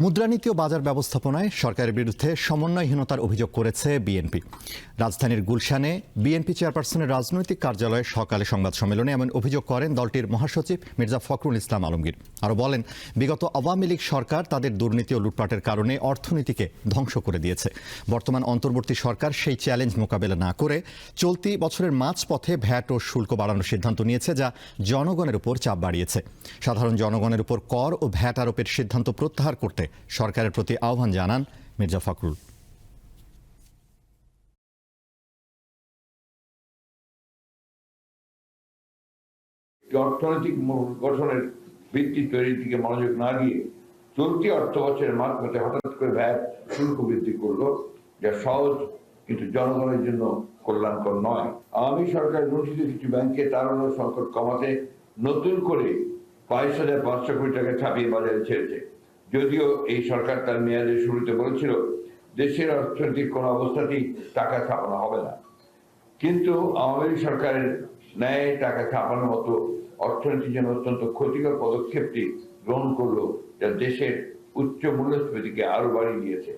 মুদ্রানীতি ও বাজার ব্যবস্থাপনায় সরকারের বিরুদ্ধে সমন্বয়হীনতার অভিযোগ করেছে বিএনপি। রাজধানীর গুলশানে বিএনপি চেয়ারপারসনের রাজনৈতিক কার্যালয়ে সকালে সংবাদ সম্মেলনে এমন অভিযোগ করেন দলটির মহাসচিব মির্জা ফখরুল ইসলাম আলমগীর। আরও বলেন, বিগত আওয়ামী লীগ সরকার তাদের দুর্নীতি ও লুটপাটের কারণে অর্থনীতিকে ধ্বংস করে দিয়েছে। বর্তমান অন্তর্বর্তী সরকার সেই চ্যালেঞ্জ মোকাবেলা না করে চলতি বছরের মাঝপথে ভ্যাট ও শুল্ক বাড়ানোর সিদ্ধান্ত নিয়েছে, যা জনগণের উপর চাপ বাড়িয়েছে। সাধারণ জনগণের উপর কর ও ভ্যাট আরোপের সিদ্ধান্ত প্রত্যাহার করতে সরকারের প্রতি আহ্বান জানান মির্জা ফখরুল। অর্থনৈতিক গঠনের ভিত্তি তৈরির দিকে মনোযোগ না দিয়ে চলতি অর্থ বছরের মাঝপথে হঠাৎ করে ভ্যাট শুল্ক বৃদ্ধি করলো, যা সহজ কিন্তু জনগণের জন্য কল্যাণকর নয়। আওয়ামী সরকার লুণ্ঠিত কিছু ব্যাংকে তাড়ানোর সংকট কমাতে নতুন করে 22,500 কোটি টাকা ছাপিয়ে বাজারে ছেড়েছে। যদিও এই সরকার তার মেয়াদের শুরুতে বলেছিল দেশের অর্থনৈতিক কোনো অবস্থাতেই টাকা ছাপানো হবে না, কিন্তু আওয়ামী লীগ সরকারের ন্যায় টাকা ছাপানোর মতো অর্থনীতির জন্য অত্যন্ত ক্ষতিকর পদক্ষেপটি গ্রহণ করলো, যা দেশের উচ্চ মূল্যস্ফীতিকে আরো বাড়িয়ে দিয়েছে।